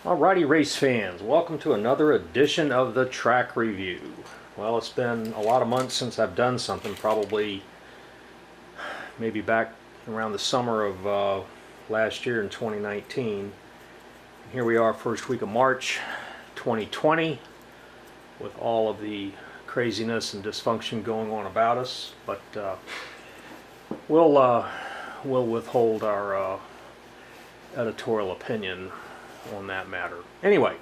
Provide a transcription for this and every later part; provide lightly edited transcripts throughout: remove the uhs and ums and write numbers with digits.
Alrighty, race fans, welcome to another edition of the track review. Well, it's been a lot of months since I've done something, probably maybe back around the summer of last year in 2019. Here we are, first week of March 2020, with all of the craziness and dysfunction going on about us, but we'll withhold our editorial opinion on that matter. Anyway,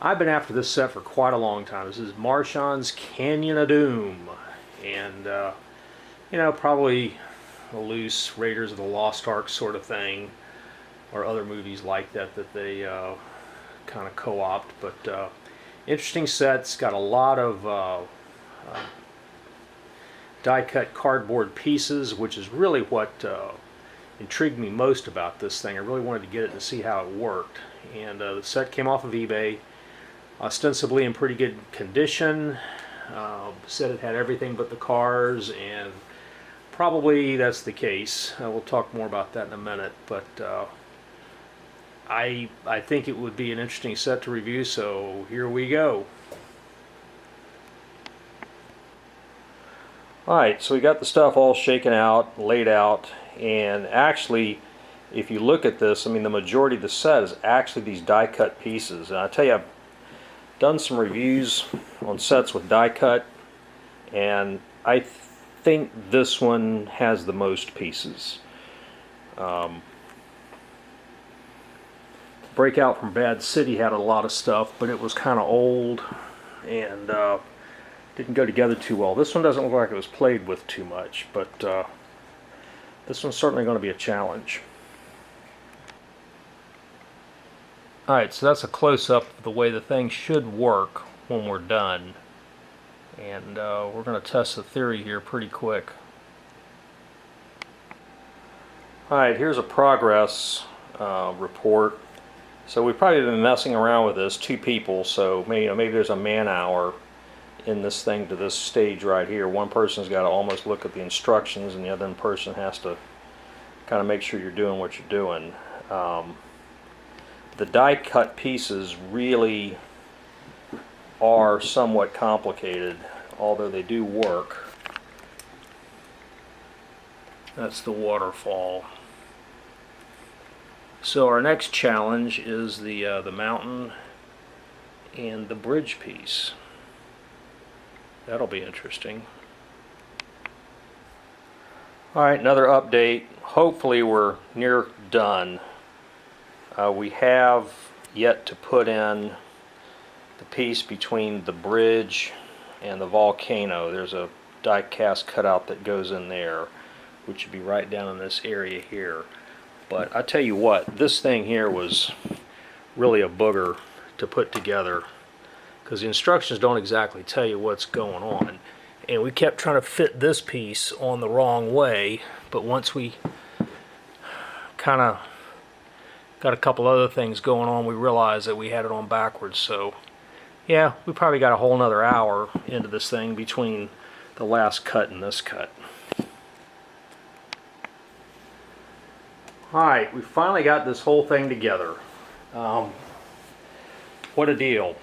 I've been after this set for quite a long time. This is Marchon's Canyon of Doom, and you know, probably a loose Raiders of the Lost Ark sort of thing, or other movies like that that they kind of co-opt. But interesting sets, got a lot of die-cut cardboard pieces, which is really what intrigued me most about this thing. I really wanted to get it to see how it worked. And the set came off of eBay, ostensibly in pretty good condition. Said it had everything but the cars, and probably that's the case. We'll talk more about that in a minute, but I think it would be an interesting set to review, so here we go. Alright, so we got the stuff all shaken out, laid out, and actually, if you look at this, I mean, the majority of the set is actually these die-cut pieces. And I tell you, I've done some reviews on sets with die-cut, and I think this one has the most pieces. Breakout from Bad City had a lot of stuff, but it was kind of old and didn't go together too well. This one doesn't look like it was played with too much, but this one's certainly going to be a challenge. Alright, so that's a close-up of the way the thing should work when we're done. And we're going to test the theory here pretty quick. Alright, here's a progress report. So we've probably been messing around with this, two people, so maybe there's a man-hour in this thing to this stage right here. One person's got to almost look at the instructions, and the other person has to kind of make sure you're doing what you're doing. The die-cut pieces really are somewhat complicated, although they do work. That's the waterfall. So our next challenge is the mountain and the bridge piece. That'll be interesting. Alright, another update. Hopefully we're near done. We have yet to put in the piece between the bridge and the volcano. There's a die cast cutout that goes in there, which would be right down in this area here. But I tell you what, this thing here was really a booger to put together, because the instructions don't exactly tell you what's going on. And we kept trying to fit this piece on the wrong way, but once we kind of got a couple other things going on, we realized that we had it on backwards. So yeah, we probably got a whole nother hour into this thing between the last cut and this cut. Alright, we finally got this whole thing together. What a deal.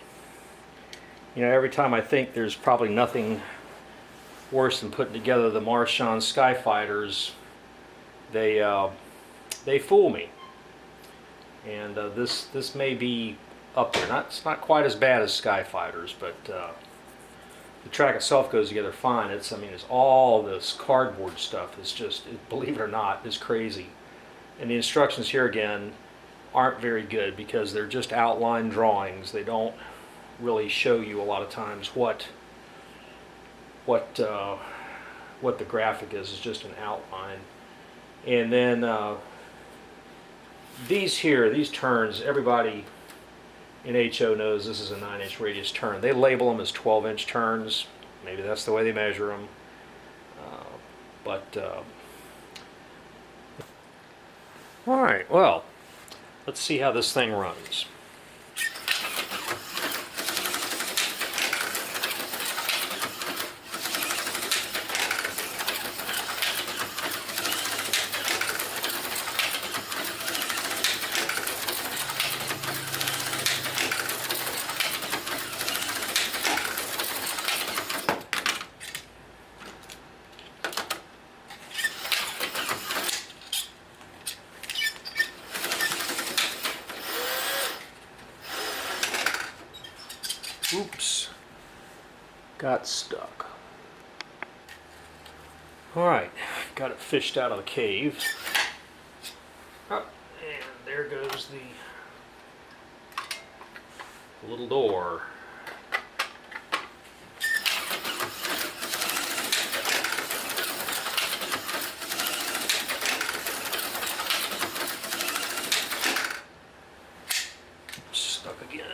You know, every time I think there's probably nothing worse than putting together the Marchon Skyfighters, they fool me. And this may be up there. It's not quite as bad as Skyfighters, but the track itself goes together fine. It's all this cardboard stuff. It's just, believe it or not, is crazy. And the instructions here again aren't very good, because they're just outline drawings. They don't really show you a lot of times what the graphic is. It's just an outline. And then these turns, everybody in HO knows this is a 9-inch radius turn. They label them as 12-inch turns. Maybe that's the way they measure them. Alright, well, let's see how this thing runs. got stuck. Alright, got it fished out of the cave. Oh, and there goes the little door. Stuck again.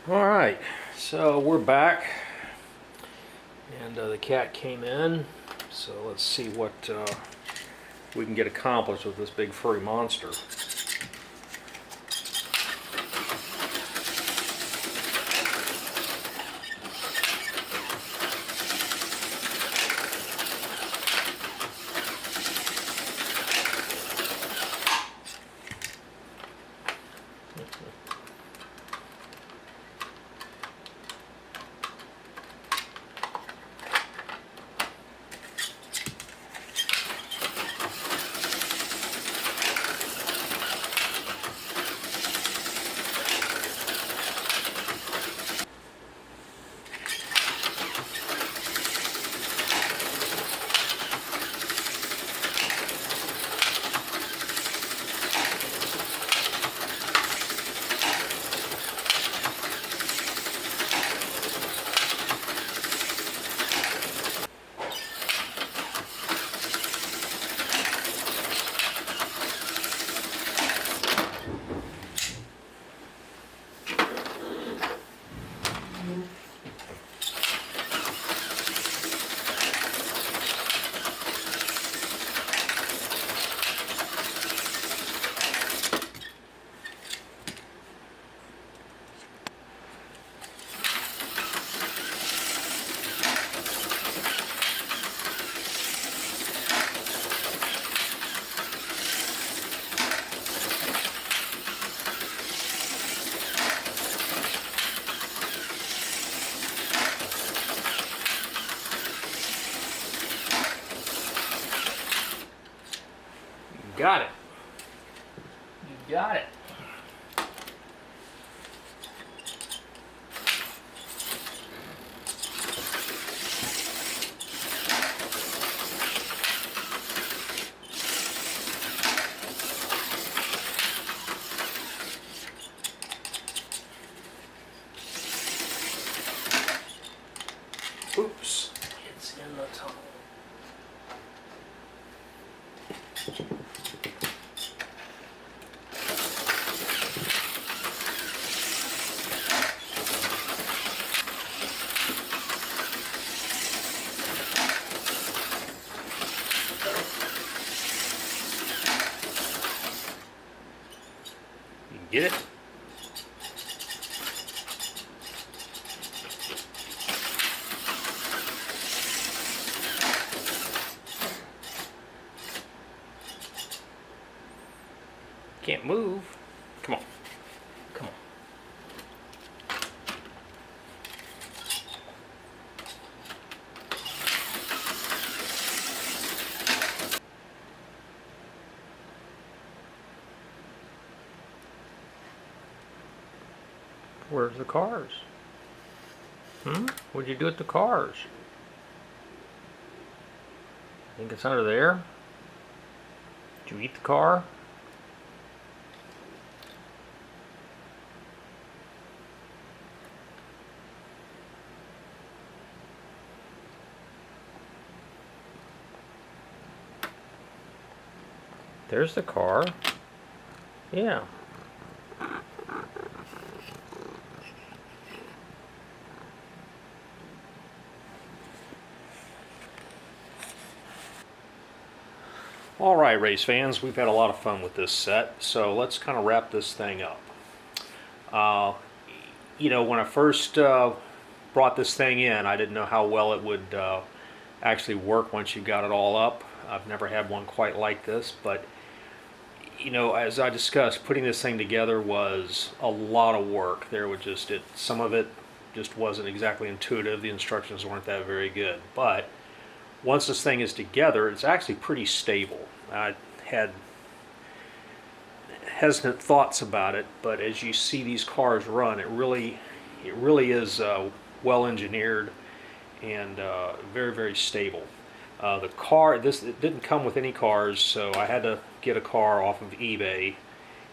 Alright, so we're back, and the cat came in, so let's see what we can get accomplished with this big furry monster. Got it. You got it. Oops, it's in the tunnel. Get it? Can't move. Come on. Come on. Where's the cars? What'd you do with the cars? Think it's under there? Did you eat the car? There's the car. Yeah. All right, race fans, we've had a lot of fun with this set, so let's kind of wrap this thing up. You know, when I first brought this thing in, I didn't know how well it would actually work once you got it all up. I've never had one quite like this, but you know, as I discussed, putting this thing together was a lot of work. There was just some of it just wasn't exactly intuitive. The instructions weren't that very good, but once this thing is together, it's actually pretty stable. I had hesitant thoughts about it, but as you see these cars run, it really is well engineered and very, very stable. The car, it didn't come with any cars, so I had to get a car off of eBay,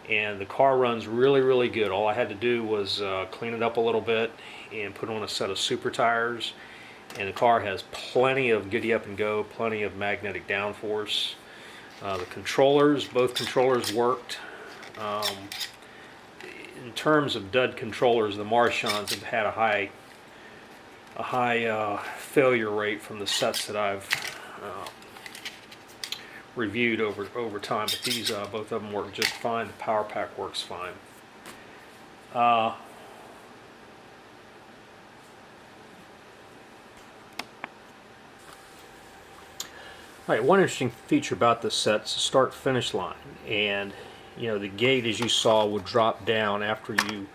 and the car runs really, really good. All I had to do was clean it up a little bit and put on a set of super tires, and the car has plenty of giddy up and go, plenty of magnetic downforce. The controllers, both controllers worked. In terms of dud controllers, the Marchons have had a high failure rate from the sets that I've reviewed over time, but these both of them work just fine. The power pack works fine. Alright, one interesting feature about this set is the start-finish line, and you know, the gate, as you saw, would drop down after you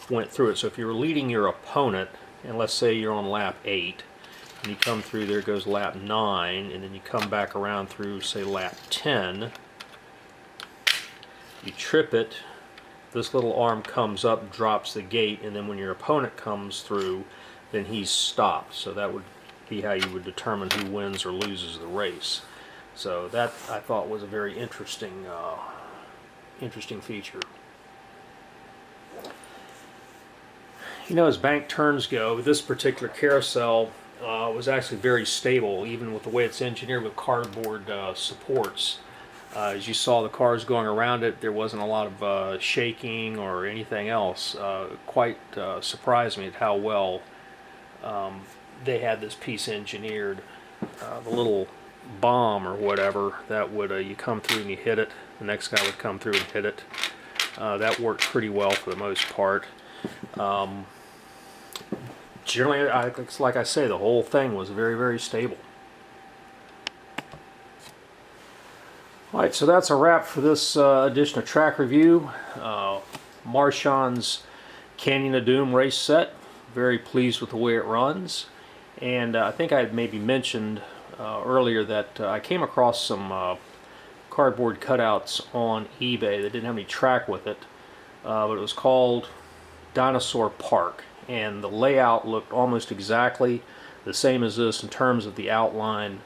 went through it. So if you were leading your opponent, and let's say you're on lap 8, and you come through, there goes lap 9, and then you come back around through, say, lap 10, you trip it, this little arm comes up, drops the gate, and then when your opponent comes through, then he's stopped. So that would be how you would determine who wins or loses the race. So that, I thought, was a very interesting feature. You know, as bank turns go, this particular carousel was actually very stable, even with the way it's engineered with cardboard supports. As you saw the cars going around it, there wasn't a lot of shaking or anything else. Quite surprised me at how well they had this piece engineered. The little bomb or whatever that would you come through and you hit it, the next guy would come through and hit it. That worked pretty well for the most part. Generally, like I say, the whole thing was very, very stable. Alright, so that's a wrap for this edition of Track Review. Marchon's Canyon of Doom race set. Very pleased with the way it runs. And I think I had maybe mentioned earlier that I came across some cardboard cutouts on eBay that didn't have any track with it, but it was called Dinosaur Park, and the layout looked almost exactly the same as this in terms of the outline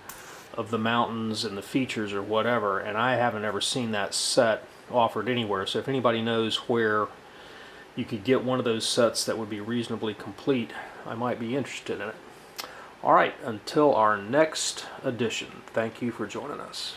of the mountains and the features or whatever, and I haven't ever seen that set offered anywhere. So if anybody knows where you could get one of those sets that would be reasonably complete, I might be interested in it. Alright, until our next edition, thank you for joining us.